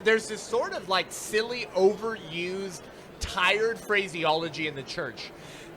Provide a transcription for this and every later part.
There's this sort of like silly, overused, tired phraseology in the church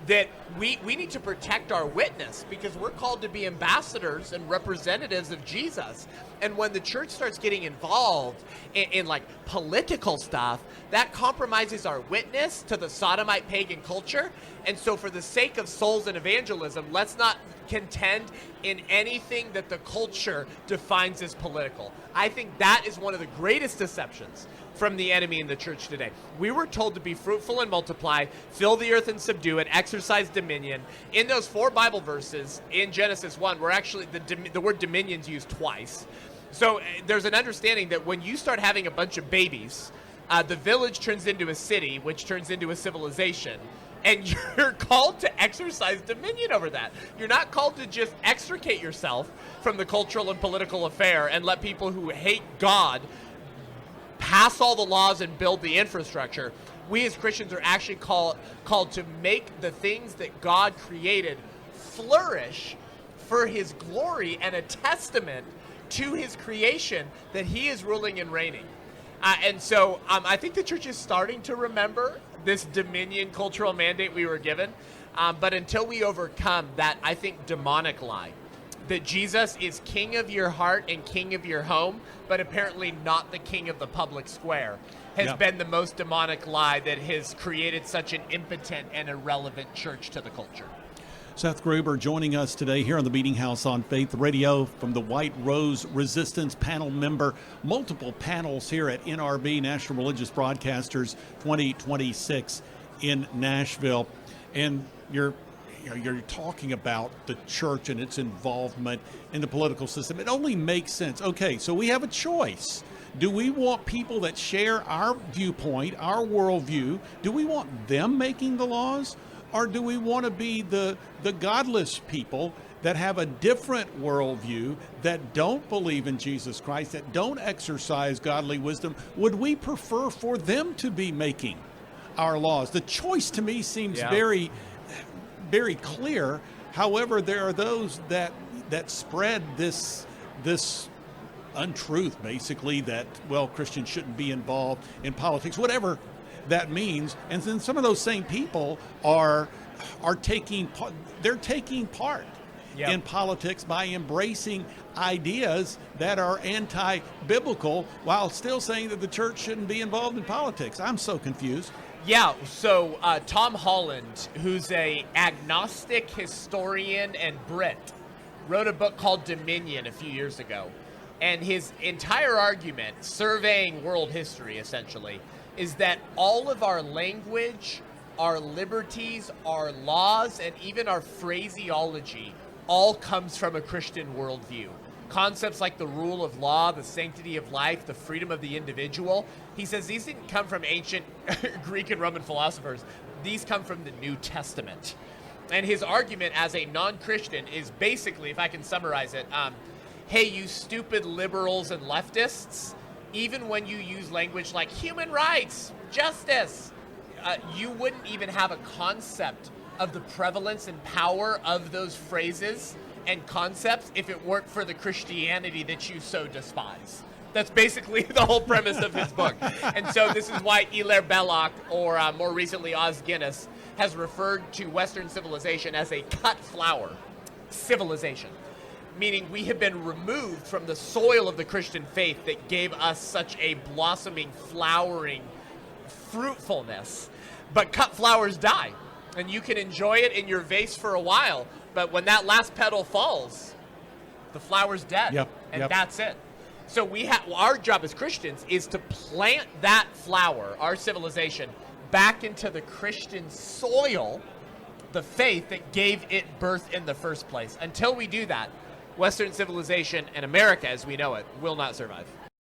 that we need to protect our witness because we're called to be ambassadors and representatives of Jesus. And when the church starts getting involved in like political stuff, that compromises our witness to the sodomite pagan culture. And so for the sake of souls and evangelism, let's not contend in anything that the culture defines as political. I think that is one of the greatest deceptions from the enemy in the church today. We were told to be fruitful and multiply, fill the earth and subdue it, exercise dominion. In those 4 Bible verses in Genesis 1, we're actually the word dominion's used twice. So there's an understanding that when you start having a bunch of babies, the village turns into a city, which turns into a civilization. And you're called to exercise dominion over that. You're not called to just extricate yourself from the cultural and political affair and let people who hate God pass all the laws and build the infrastructure. We as Christians are actually called to make the things that God created flourish for his glory and a testament to his creation that he is ruling and reigning. And so I think the church is starting to remember this dominion cultural mandate we were given. But until we overcome that, I think, demonic lie, that Jesus is king of your heart and king of your home, but apparently not the king of the public square, has been the most demonic lie that has created such an impotent and irrelevant church to the culture. Seth Gruber joining us today here on the Meeting House on Faith Radio from the White Rose Resistance panel member. Multiple panels here at NRB, National Religious Broadcasters 2026 in Nashville. And you're talking about the church and its involvement in the political system. It only makes sense. Okay, so we have a choice. Do we want people that share our viewpoint, our worldview? Do we want them making the laws? Or do we want to be the godless people that have a different worldview, that don't believe in Jesus Christ, that don't exercise godly wisdom? Would we prefer for them to be making our laws? The choice to me seems very, very clear. However, there are those that spread this untruth, basically, that, well, Christians shouldn't be involved in politics, whatever that means. And then some of those same people are taking part in politics by embracing ideas that are anti-biblical while still saying that the church shouldn't be involved in politics. I'm so confused. Yeah, so Tom Holland, who's a agnostic historian and Brit, wrote a book called Dominion a few years ago. And his entire argument, surveying world history essentially, is that all of our language, our liberties, our laws, and even our phraseology all comes from a Christian worldview. Concepts like the rule of law, the sanctity of life, the freedom of the individual. He says these didn't come from ancient Greek and Roman philosophers. These come from the New Testament. And his argument as a non-Christian is basically, if I can summarize it, hey, you stupid liberals and leftists, even when you use language like human rights, justice, you wouldn't even have a concept of the prevalence and power of those phrases and concepts if it weren't for the Christianity that you so despise. That's basically the whole premise of his book. And so this is why Hilaire Belloc, or more recently Os Guinness, has referred to Western civilization as a cut flower civilization, meaning we have been removed from the soil of the Christian faith that gave us such a blossoming, flowering fruitfulness. But cut flowers die, and you can enjoy it in your vase for a while, but when that last petal falls, the flower's dead, and that's it. So our job as Christians is to plant that flower, our civilization, back into the Christian soil, the faith that gave it birth in the first place. Until we do that, Western civilization and America as we know it will not survive.